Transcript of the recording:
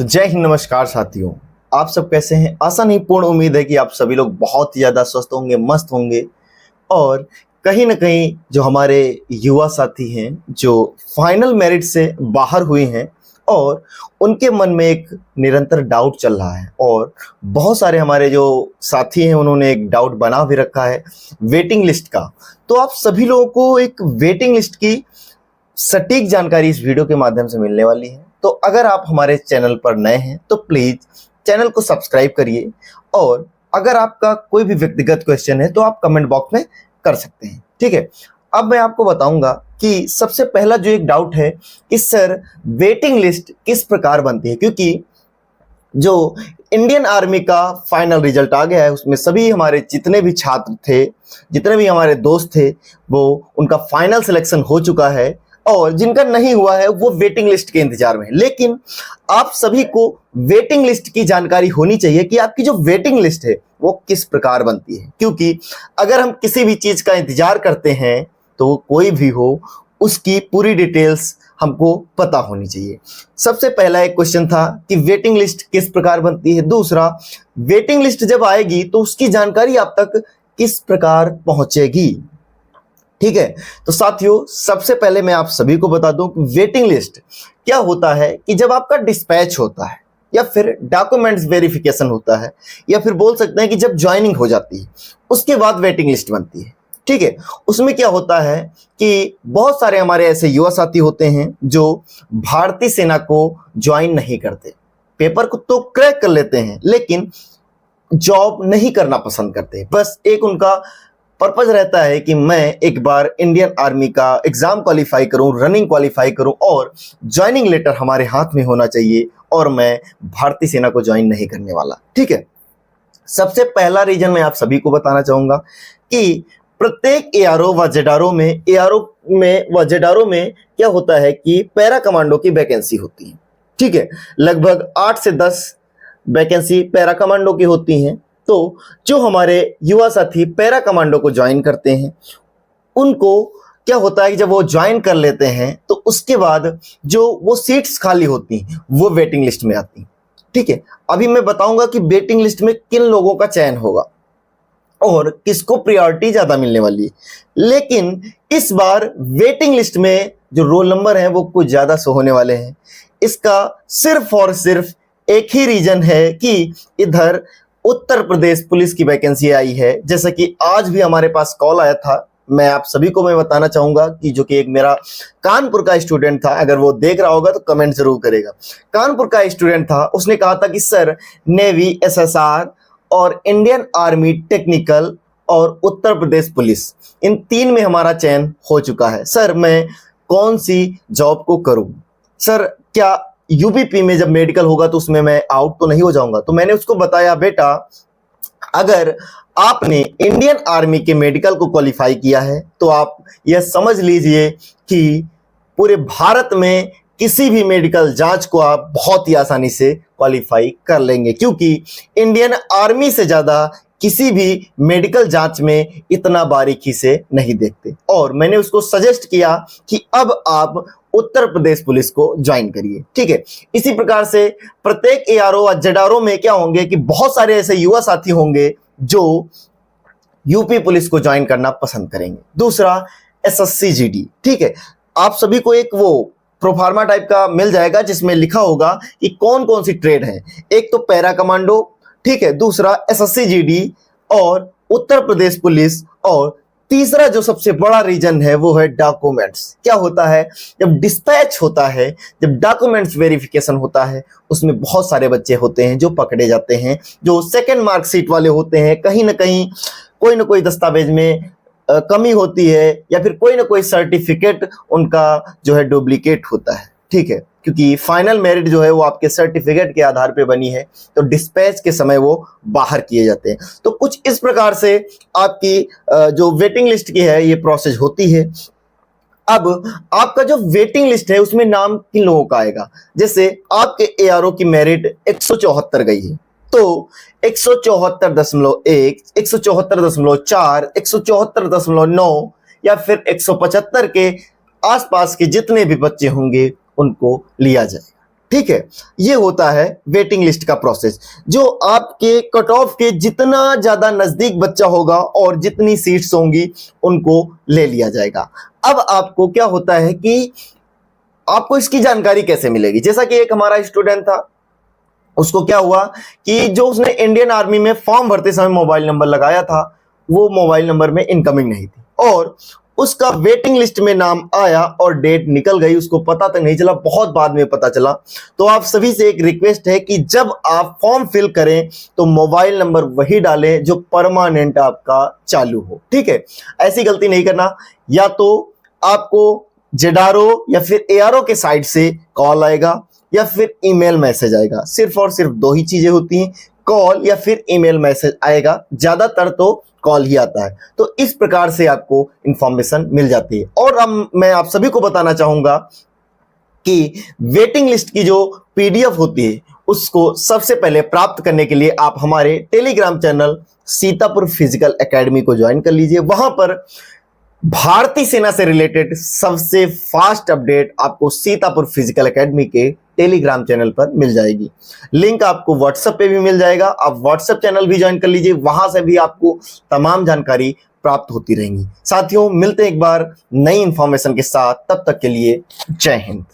तो जय हिंद, नमस्कार साथियों। आप सब कैसे हैं? आशा नहीं पूर्ण उम्मीद है कि आप सभी लोग बहुत ही ज़्यादा स्वस्थ होंगे, मस्त होंगे। और कहीं ना कहीं जो हमारे युवा साथी हैं जो फाइनल मेरिट से बाहर हुए हैं और उनके मन में एक निरंतर डाउट चल रहा है, और बहुत सारे हमारे जो साथी हैं उन्होंने एक डाउट बना भी रखा है वेटिंग लिस्ट का। तो आप सभी लोगों को एक वेटिंग लिस्ट की सटीक जानकारी इस वीडियो के माध्यम से मिलने वाली है। तो अगर आप हमारे चैनल पर नए हैं तो प्लीज चैनल को सब्सक्राइब करिए, और अगर आपका कोई भी व्यक्तिगत क्वेश्चन है तो आप कमेंट बॉक्स में कर सकते हैं। ठीक है, अब मैं आपको बताऊंगा कि सबसे पहला जो एक डाउट है कि सर वेटिंग लिस्ट किस प्रकार बनती है, क्योंकि जो इंडियन आर्मी का फाइनल रिजल्ट आ गया है उसमें सभी हमारे जितने भी छात्र थे, जितने भी हमारे दोस्त थे, वो उनका फाइनल सिलेक्शन हो चुका है, और जिनका नहीं हुआ है वो वेटिंग लिस्ट के इंतजार में है। लेकिन आप सभी को वेटिंग लिस्ट की जानकारी होनी चाहिए कि आपकी जो वेटिंग लिस्ट है वो किस प्रकार बनती है, क्योंकि अगर हम किसी भी चीज का इंतजार करते हैं तो कोई भी हो उसकी पूरी डिटेल्स हमको पता होनी चाहिए। सबसे पहला एक क्वेश्चन था कि वेटिंग लिस्ट किस प्रकार बनती है। दूसरा, वेटिंग लिस्ट जब आएगी तो उसकी जानकारी आप तक किस प्रकार पहुंचेगी। ठीक है, तो साथियों सबसे पहले मैं आप सभी को बता दूं कि वेटिंग लिस्ट क्या होता है कि जब आपका डिस्पैच होता है या फिर डॉक्यूमेंट्स वेरिफिकेशन होता है, या फिर बोल सकते हैं कि जब ज्वाइनिंग हो जाती है उसके बाद वेटिंग लिस्ट बनती है। ठीक है, उसमें क्या होता है कि बहुत सारे हमारे ऐसे युवा साथी होते हैं जो भारतीय सेना को ज्वाइन नहीं करते, पेपर को तो क्रैक कर लेते हैं लेकिन जॉब नहीं करना पसंद करते। बस एक उनका पर्पज रहता है कि मैं एक बार इंडियन आर्मी का एग्जाम क्वालिफाई करूं, रनिंग क्वालिफाई करूं, और ज्वाइनिंग लेटर हमारे हाथ में होना चाहिए, और मैं भारतीय सेना को ज्वाइन नहीं करने वाला। ठीक है, सबसे पहला रीजन मैं आप सभी को बताना चाहूंगा कि प्रत्येक एआरओ व जेडारो में क्या होता है कि पैरा कमांडो की वैकेंसी होती है। ठीक है, लगभग 8 से 10 वैकेंसी पैरा कमांडो की होती हैं। तो जो हमारे युवा साथी पैरा कमांडो को ज्वाइन करते हैं उनको क्या होता है कि जब वो ज्वाइन कर लेते हैं तो उसके बाद जो वो सीट्स खाली होती हैं वो वेटिंग लिस्ट में आती हैं। ठीक है, अभी मैं बताऊंगा कि वेटिंग लिस्ट में किन लोगों का चयन होगा और किसको प्रायोरिटी ज्यादा मिलने वाली है। लेकिन इस बार वेटिंग लिस्ट में जो रोल नंबर है वो कुछ ज्यादा शो होने वाले हैं। इसका सिर्फ और सिर्फ एक ही रीजन है कि इधर उत्तर प्रदेश पुलिस की वैकेंसी आई है। जैसा कि आज भी हमारे पास कॉल आया था, मैं आप सभी को मैं बताना चाहूंगा कि जो कि एक मेरा कानपुर का स्टूडेंट था, अगर वो देख रहा होगा तो कमेंट जरूर करेगा। कानपुर का स्टूडेंट था, उसने कहा था कि सर नेवी, एसएसआर और इंडियन आर्मी टेक्निकल और उत्तर प्रदेश पुलिस, इन 3 में हमारा चयन हो चुका है। सर मैं कौन सी जॉब को करूं? सर क्या यूपीपी में जब मेडिकल होगा तो उसमें मैं आउट तो नहीं हो जाऊंगा? तो मैंने उसको बताया, बेटा अगर आपने इंडियन आर्मी के मेडिकल को क्वालिफाई किया है तो आप यह समझ लीजिए कि पूरे भारत में किसी भी मेडिकल जांच को आप बहुत ही आसानी से क्वालिफाई कर लेंगे, क्योंकि इंडियन आर्मी से ज्यादा किसी भी मेडिकल जांच में इतना बारीकी से नहीं देखते। और मैंने उसको सजेस्ट किया कि अब आप उत्तर प्रदेश पुलिस को ज्वाइन करिए। ठीक है, इसी प्रकार से प्रत्येक एआरओ और जेडारो में क्या होंगे कि बहुत सारे ऐसे युवा साथी होंगे जो यूपी पुलिस को ज्वाइन करना पसंद करेंगे। दूसरा, एसएससी जीडी। ठीक है, आप सभी को एक वो प्रोफार्मा टाइप का मिल जाएगा जिसमें लिखा होगा कि कौन कौन सी ट्रेड है। एक तो पैरा कमांडो, ठीक है, दूसरा एसएससी जीडी और उत्तर प्रदेश पुलिस, और तीसरा जो सबसे बड़ा रीजन है वो है डॉक्यूमेंट्स। क्या होता है जब डिस्पैच होता है, जब डॉक्यूमेंट्स वेरिफिकेशन होता है, उसमें बहुत सारे बच्चे होते हैं जो पकड़े जाते हैं, जो सेकंड मार्कशीट वाले होते हैं। कहीं ना कहीं कोई ना कोई दस्तावेज में कमी होती है, या फिर कोई ना कोई सर्टिफिकेट उनका जो है डुप्लीकेट होता है। ठीक है, क्योंकि फाइनल मेरिट जो है वो आपके सर्टिफिकेट के आधार पे बनी है, तो डिस्पैच के समय वो बाहर किए जाते हैं। तो कुछ इस प्रकार से आपकी जो वेटिंग लिस्ट की है ये प्रोसेस होती है। अब आपका जो वेटिंग लिस्ट है उसमें नाम किन लोगों का आएगा। जैसे आपके एआरओ की मेरिट 174 गई है, तो 174.1, 174.4, 174.9 या फिर 175 के आसपास के जितने भी बच्चे होंगे उनको लिया जाएगा। ठीक है, ये होता है वेटिंग लिस्ट का प्रोसेस, जो आपके कट ऑफ के जितना ज्यादा नजदीक बच्चा होगा और जितनी सीट्स होंगी उनको ले लिया जाएगा। अब आपको क्या होता है कि आपको इसकी जानकारी कैसे मिलेगी? जैसा कि एक हमारा स्टूडेंट था, उसको क्या हुआ कि जो उसने इंडियन आर्मी में फॉर्म भरते समय मोबाइल नंबर लगाया था, वो मोबाइल नंबर में इनकमिंग नहीं थी और उसका वेटिंग लिस्ट में नाम आया और डेट निकल गई, उसको पता तक नहीं चला, बहुत बाद में पता चला। तो आप सभी से एक रिक्वेस्ट है कि जब आप फॉर्म फिल करें तो मोबाइल नंबर वही डालें जो परमानेंट आपका चालू हो, ठीक है। ऐसी गलती नहीं करना, या तो आपको जेडारो या फिर एआरओ के साइड से कॉल आएगा या फिर ईमेल मैसेज आएगा, सिर्फ और सिर्फ दो ही चीजें होती हैं, कॉल या फिर ईमेल मैसेज आएगा, ज्यादातर तो कॉल ही आता है। तो इस प्रकार से आपको इंफॉर्मेशन मिल जाती है। और अब मैं आप सभी को बताना चाहूंगा कि वेटिंग लिस्ट की जो पीडीएफ होती है उसको सबसे पहले प्राप्त करने के लिए आप हमारे Telegram channel Sitapur physical academy को ज्वाइन कर लीजिए। वहां पर भारतीय सेना से रिलेटेड सबसे फास्ट अपडेट आपको सीतापुर फिजिकल एकेडमी के टेलीग्राम चैनल पर मिल जाएगी। लिंक आपको व्हाट्सएप पे भी मिल जाएगा, आप व्हाट्सएप चैनल भी ज्वाइन कर लीजिए, वहां से भी आपको तमाम जानकारी प्राप्त होती रहेंगी। साथियों, मिलते हैं एक बार नई इंफॉर्मेशन के साथ, तब तक के लिए जय हिंद।